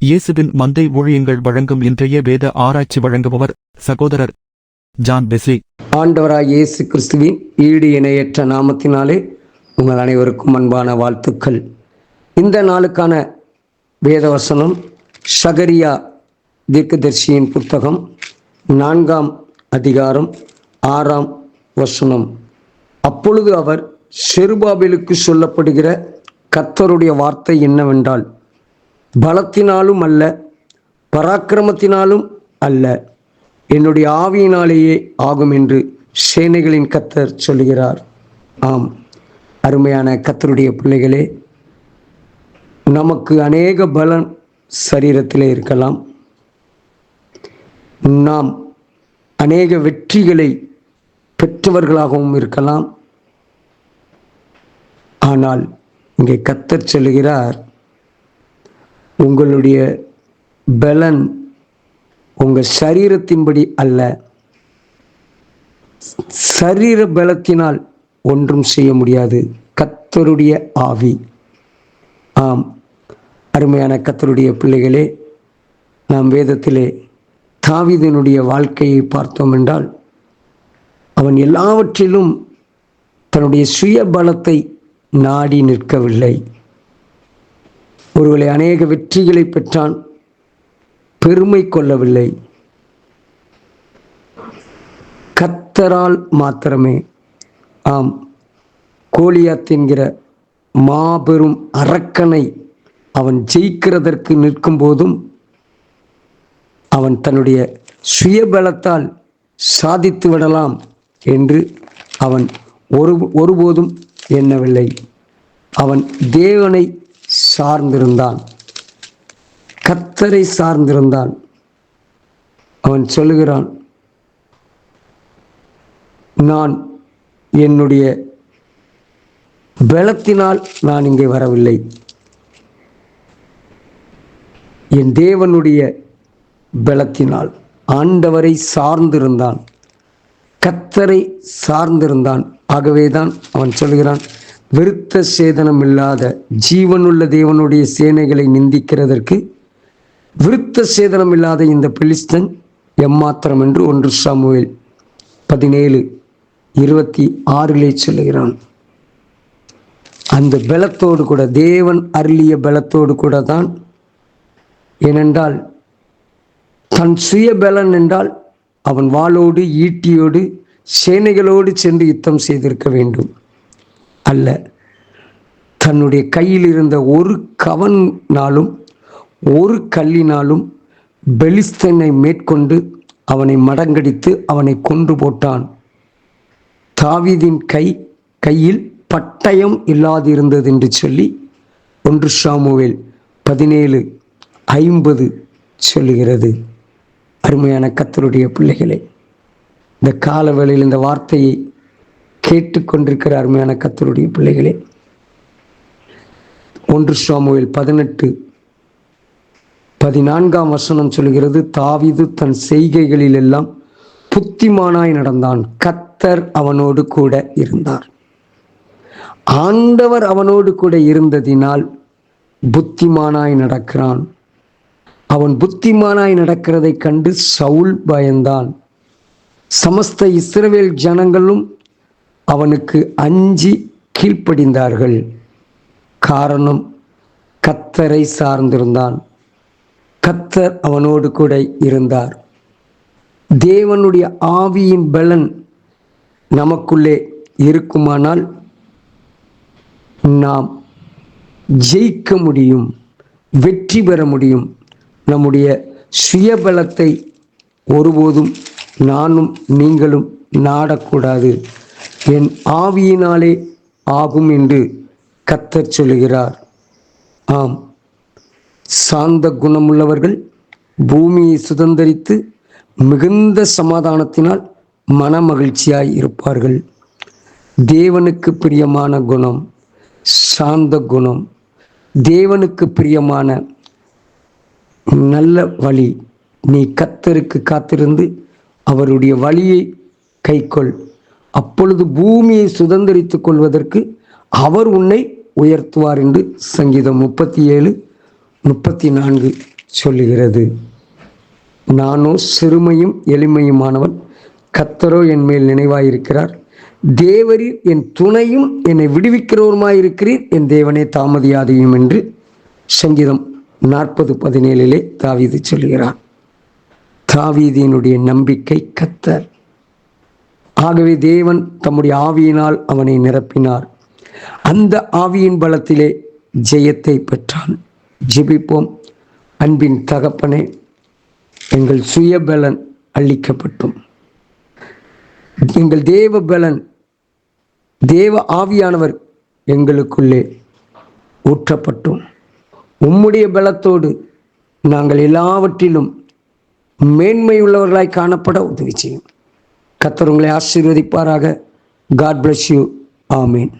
இயேசுவின் மந்தை ஊழியங்கள் வழங்கும் இன்றைய வேத ஆராய்ச்சி வழங்குபவர் சகோதரர் ஜான் பெஸ்லி. ஆண்டவராய் இயேசு கிறிஸ்துவின் ஈடு இணையற்ற நாமத்தினாலே உங்கள் அனைவருக்கும் அன்பான வாழ்த்துக்கள். இந்த நாளுக்கான வேதவசனம் சகரியா தீர்க்கதரிசியின் புத்தகம் 4ஆம் அதிகாரம் 6ஆம் வசனம். அப்பொழுது அவர் செருபாபேலுக்கு சொல்லப்படுகிற கர்த்தருடைய வார்த்தை என்னவென்றால், பலத்தினாலும் அல்ல, பராக்கிரமத்தினாலும் அல்ல, என்னுடைய ஆவியினாலேயே ஆகும் என்று சேனைகளின் கர்த்தர் சொல்கிறார். ஆம், அருமையான கர்த்தருடைய பிள்ளைகளே, நமக்கு அநேக பலன் சரீரத்திலே இருக்கலாம். நாம் அநேக வெற்றிகளை பெற்றவர்களாகவும் இருக்கலாம். ஆனால் இங்கே கர்த்தர் சொல்லுகிறார், உங்களுடைய பலன் உங்கள் சரீரத்தின்படி அல்ல. சரீர பலத்தினால் ஒன்றும் செய்ய முடியாது. கர்த்தருடைய ஆவி. ஆம், அருமையான கர்த்தருடைய பிள்ளைகளே, நாம் வேதத்திலே தாவீதினுடைய வாழ்க்கையை பார்த்தோம் என்றால், அவன் எல்லாவற்றிலும் தன்னுடைய சுய பலத்தை நாடி நிற்கவில்லை. ஒருவேளை அநேக வெற்றிகளை பெற்றான், பெருமை கொள்ளவில்லை. கர்த்தரால் மாத்திரமே. ஆம், கோலியாத் என்கிற மாபெரும் அரக்கனை அவன் ஜெயிக்கிறதற்கு நிற்கும் போதும் அவன் தன்னுடைய சுயபலத்தால் சாதித்து விடலாம் என்று அவன் ஒருபோதும் எண்ணவில்லை. அவன் தேவனை சார்ந்திருந்தான், கர்த்தரை சார்ந்திருந்தான். அவன் சொல்லுகிறான், நான் என்னுடைய பலத்தினால் நான் இங்கே வரவில்லை, என் தேவனுடைய பலத்தினால். ஆண்டவரை சார்ந்திருந்தான், கர்த்தரை சார்ந்திருந்தான். ஆகவேதான் அவன் சொல்லுகிறான், விருத்த சேதனம் இல்லாத ஜீவனுள்ள தேவனுடைய சேனைகளை நிந்திக்கிறதற்கு விருத்த சேதனம் இல்லாத இந்த பெலிஸ்தன் எம்மாத்திரம் என்று 1 சாமுவேல் 17:26 சொல்லுகிறான். அந்த பலத்தோடு கூட, தேவன் அருளிய பலத்தோடு கூட தான். ஏனென்றால் தன் சுய பலன் என்றால் அவன் வாளோடு ஈட்டியோடு சேனைகளோடு சென்று யுத்தம் செய்திருக்க வேண்டும். அல்ல, தன்னுடைய கையில் இருந்த ஒரு கவனாலும் ஒரு கல்லினாலும் பெலிஸ்தனை மேற்கொண்டு அவனை மடங்கடித்து அவனை கொன்று போட்டான். தாவீதின் கையில் பட்டயம் இல்லாதிருந்தது என்று சொல்லி 1 சாமுவேல் 17:50 சொல்லுகிறது. அருமையான கர்த்தருடைய பிள்ளைகளே, இந்த காலவேளையில் இந்த வார்த்தையை கேட்டுக்கொண்டிருக்கிற அருமையான கர்த்தருடைய பிள்ளைகளே, 1 சாமுவேல் 18:14 வசனம் சொல்கிறது, தாவீது தன் செய்கைகளில் எல்லாம் புத்திமானாய் நடந்தான், கர்த்தர் அவனோடு கூட இருந்தார். ஆண்டவர் அவனோடு கூட இருந்ததினால் புத்திமானாய் நடக்கிறான். அவன் புத்திமானாய் நடக்கிறதை கண்டு சவுல் பயந்தான். சமஸ்த இஸ்ரவேல் ஜனங்களும் அவனுக்கு அஞ்சி கீழ்ப்படிந்தார்கள். காரணம், கர்த்தரை சார்ந்திருந்தான், கர்த்தர் அவனோடு கூட இருந்தார். தேவனுடைய ஆவியின் பலன் நமக்குள்ளே இருக்குமானால் நாம் ஜெயிக்க முடியும், வெற்றி பெற முடியும். நம்முடைய சுயபலத்தை ஒருபோதும் நானும் நீங்களும் நாடக்கூடாது. என் ஆவியினாலே ஆகும் என்று கர்த்தர் சொல்லுகிறார். ஆம், சாந்த குணமுள்ளவர்கள் பூமியை சுதந்தரித்து மிகுந்த சமாதானத்தினால் மனமகிழ்ச்சியாய் இருப்பார்கள். தேவனுக்கு பிரியமான குணம் சாந்த குணம். தேவனுக்கு பிரியமான நல்ல வழி. நீ கர்த்தருக்கு காத்திருந்து அவருடைய வழியை கைக்கொள். அப்பொழுது பூமியை சுதந்தரித்துக் கொள்வதற்கு அவர் உன்னை உயர்த்துவார் என்று சங்கீதம் 37:34 சொல்லுகிறது. நானோ சிறுமையும் எளிமையுமானவன், கர்த்தரோ என் மேல் நினைவாயிருக்கிறார். தேவரீர் என் துணையும் என்னை விடுவிக்கிறவருமாயிருக்கிறீர், என் தேவனே தாமதியாதையும் என்று சங்கீதம் 40:17 தாவீது சொல்கிறார். தாவீதினுடைய நம்பிக்கை கர்த்தர். ஆகவே தேவன் தம்முடைய ஆவியினால் அவனை நிரப்பினார். அந்த ஆவியின் பலத்திலே ஜெயத்தை பெற்றான். ஜெபிப்போம். அன்பின் தகப்பனே, எங்கள் சுய பலன் அளிக்கப்பட்டும், எங்கள் தேவ பலன், தேவ ஆவியானவர் எங்களுக்குள்ளே ஊற்றப்பட்டும், உம்முடைய பலத்தோடு நாங்கள் எல்லாவற்றிலும் மேன்மையுள்ளவர்களாய் காணப்பட உதவி செய்யும். கர்த்தர் உங்களை ஆசீர்வதிப்பாராக. God bless you. ஆமேன்.